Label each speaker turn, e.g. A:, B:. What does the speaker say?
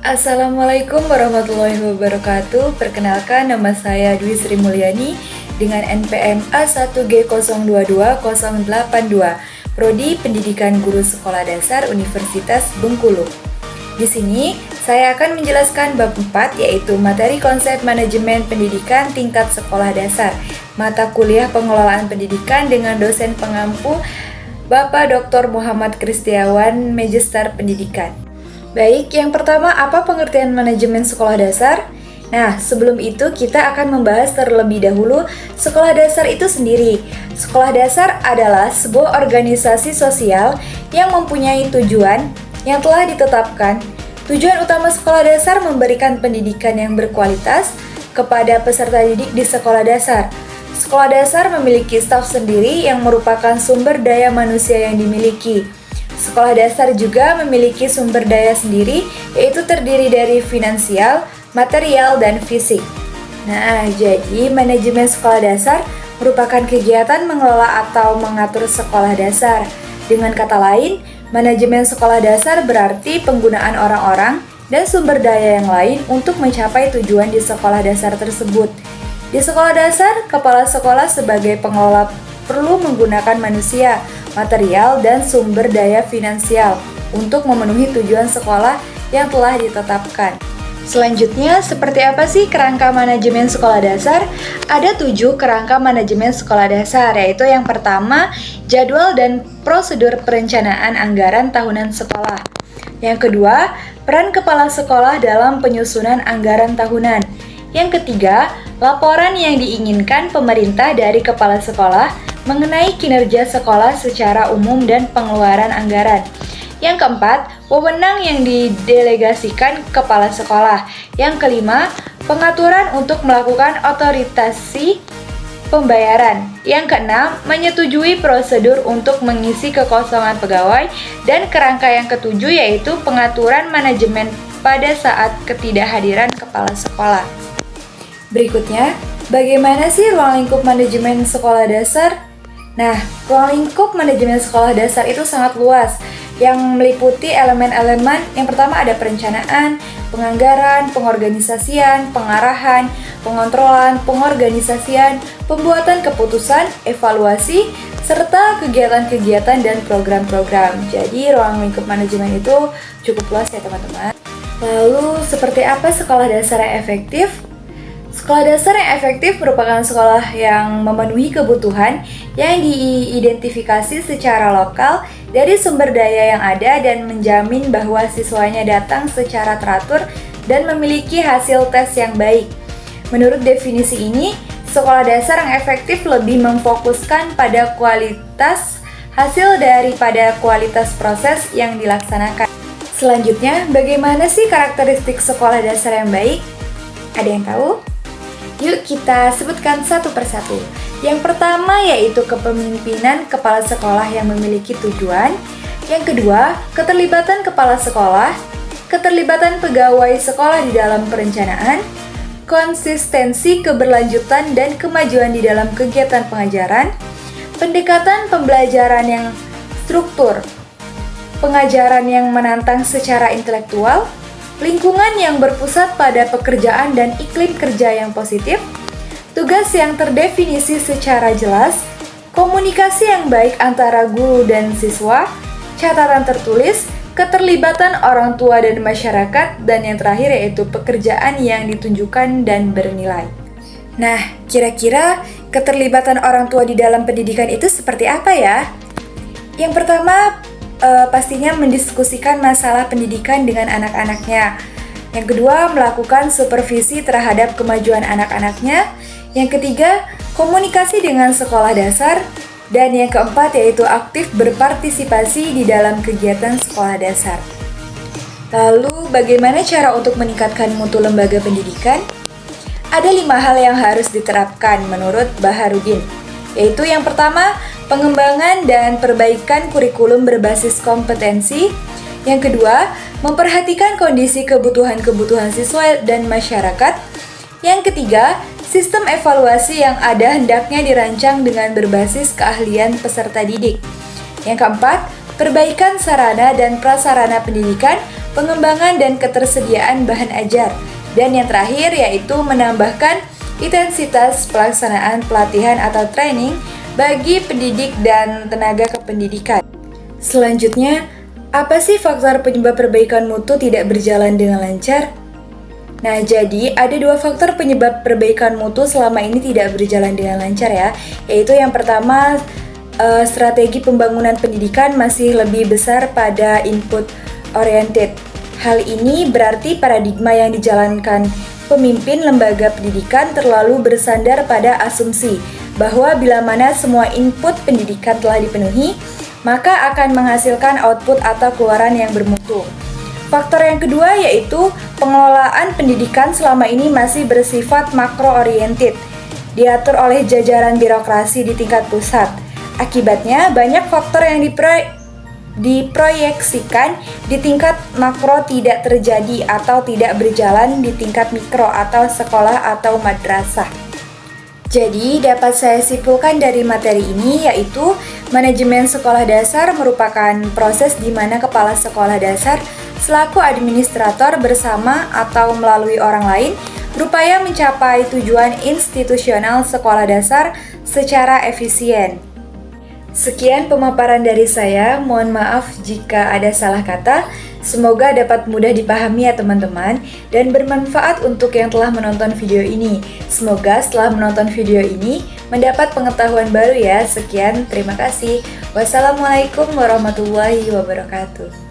A: Assalamualaikum warahmatullahi wabarakatuh. Perkenalkan, nama saya Dwi Sri Mulyani dengan NPM A1G022-082, Prodi Pendidikan Guru Sekolah Dasar Universitas Bengkulu. Di sini, saya akan menjelaskan bab 4, yaitu materi konsep manajemen pendidikan tingkat sekolah dasar, mata kuliah pengelolaan pendidikan dengan dosen pengampu Bapak Dr. Muhammad Kristiawan, Magister Pendidikan. Baik, yang pertama, apa pengertian manajemen sekolah dasar? Nah, sebelum itu kita akan membahas terlebih dahulu sekolah dasar itu sendiri. Sekolah dasar adalah sebuah organisasi sosial yang mempunyai tujuan yang telah ditetapkan. Tujuan utama sekolah dasar memberikan pendidikan yang berkualitas kepada peserta didik di sekolah dasar. Sekolah dasar memiliki staf sendiri yang merupakan sumber daya manusia yang dimiliki. Sekolah dasar juga memiliki sumber daya sendiri, yaitu terdiri dari finansial, material, dan fisik. Nah, jadi manajemen sekolah dasar merupakan kegiatan mengelola atau mengatur sekolah dasar. Dengan kata lain, manajemen sekolah dasar berarti penggunaan orang-orang dan sumber daya yang lain untuk mencapai tujuan di sekolah dasar tersebut. Di sekolah dasar, kepala sekolah sebagai pengelola perlu menggunakan manusia, material, dan sumber daya finansial untuk memenuhi tujuan sekolah yang telah ditetapkan. Selanjutnya, seperti apa sih kerangka manajemen sekolah dasar? Ada 7 kerangka manajemen sekolah dasar, yaitu yang pertama, jadwal dan prosedur perencanaan anggaran tahunan sekolah. Yang kedua, peran kepala sekolah dalam penyusunan anggaran tahunan. Yang ketiga, laporan yang diinginkan pemerintah dari kepala sekolah mengenai kinerja sekolah secara umum dan pengeluaran anggaran. Yang keempat, wewenang yang didelegasikan kepala sekolah. Yang kelima, pengaturan untuk melakukan otorisasi pembayaran. Yang keenam, menyetujui prosedur untuk mengisi kekosongan pegawai. Dan kerangka yang ketujuh yaitu pengaturan manajemen pada saat ketidakhadiran kepala sekolah. Berikutnya, bagaimana sih ruang lingkup manajemen sekolah dasar? Nah, ruang lingkup manajemen sekolah dasar itu sangat luas, yang meliputi elemen-elemen. Yang pertama ada perencanaan, penganggaran, pengorganisasian, pengarahan, pengontrolan, pengorganisasian, pembuatan keputusan, evaluasi, serta kegiatan-kegiatan dan program-program. Jadi, ruang lingkup manajemen itu cukup luas ya teman-teman. Lalu, seperti apa sekolah dasar yang efektif? Sekolah dasar yang efektif merupakan sekolah yang memenuhi kebutuhan yang diidentifikasi secara lokal dari sumber daya yang ada dan menjamin bahwa siswanya datang secara teratur dan memiliki hasil tes yang baik. Menurut definisi ini, sekolah dasar yang efektif lebih memfokuskan pada kualitas hasil daripada kualitas proses yang dilaksanakan. Selanjutnya, bagaimana sih karakteristik sekolah dasar yang baik? Ada yang tahu? Yuk kita sebutkan satu persatu. Yang pertama yaitu kepemimpinan kepala sekolah yang memiliki tujuan. Yang kedua, keterlibatan kepala sekolah, keterlibatan pegawai sekolah di dalam perencanaan, konsistensi keberlanjutan dan kemajuan di dalam kegiatan pengajaran, pendekatan pembelajaran yang struktur, pengajaran yang menantang secara intelektual, lingkungan yang berpusat pada pekerjaan dan iklim kerja yang positif, tugas yang terdefinisi secara jelas, komunikasi yang baik antara guru dan siswa, catatan tertulis, keterlibatan orang tua dan masyarakat, dan yang terakhir yaitu pekerjaan yang ditunjukkan dan bernilai. Nah, kira-kira keterlibatan orang tua di dalam pendidikan itu seperti apa ya? Yang pertama, pastinya mendiskusikan masalah pendidikan dengan anak-anaknya. Yang kedua, melakukan supervisi terhadap kemajuan anak-anaknya. Yang ketiga, komunikasi dengan sekolah dasar. Dan yang keempat yaitu aktif berpartisipasi di dalam kegiatan sekolah dasar. Lalu, bagaimana cara untuk meningkatkan mutu lembaga pendidikan? Ada 5 hal yang harus diterapkan menurut Baharudin, yaitu yang pertama, pengembangan dan perbaikan kurikulum berbasis kompetensi. Yang kedua, memperhatikan kondisi kebutuhan-kebutuhan siswa dan masyarakat. Yang ketiga, sistem evaluasi yang ada hendaknya dirancang dengan berbasis keahlian peserta didik. Yang keempat, perbaikan sarana dan prasarana pendidikan pengembangan dan ketersediaan bahan ajar. Dan yang terakhir yaitu menambahkan intensitas pelaksanaan pelatihan atau training bagi pendidik dan tenaga kependidikan. Selanjutnya, apa sih faktor penyebab perbaikan mutu tidak berjalan dengan lancar? Nah, jadi ada dua faktor penyebab perbaikan mutu selama ini tidak berjalan dengan lancar ya, yaitu yang pertama, strategi pembangunan pendidikan masih lebih besar pada input oriented. Hal ini berarti paradigma yang dijalankan pemimpin lembaga pendidikan terlalu bersandar pada asumsi bahwa bila mana semua input pendidikan telah dipenuhi, maka akan menghasilkan output atau keluaran yang bermutu. Faktor yang kedua yaitu pengelolaan pendidikan selama ini masih bersifat makro-oriented, diatur oleh jajaran birokrasi di tingkat pusat. Akibatnya, banyak faktor yang diproyeksikan di tingkat makro tidak terjadi atau tidak berjalan di tingkat mikro atau sekolah atau madrasah. Jadi, dapat saya simpulkan dari materi ini yaitu manajemen sekolah dasar merupakan proses di mana kepala sekolah dasar selaku administrator bersama atau melalui orang lain berupaya mencapai tujuan institusional sekolah dasar secara efisien. Sekian pemaparan dari saya, mohon maaf jika ada salah kata. Semoga dapat mudah dipahami ya teman-teman dan bermanfaat untuk yang telah menonton video ini. Semoga setelah menonton video ini mendapat pengetahuan baru ya. Sekian, terima kasih. Wassalamualaikum warahmatullahi wabarakatuh.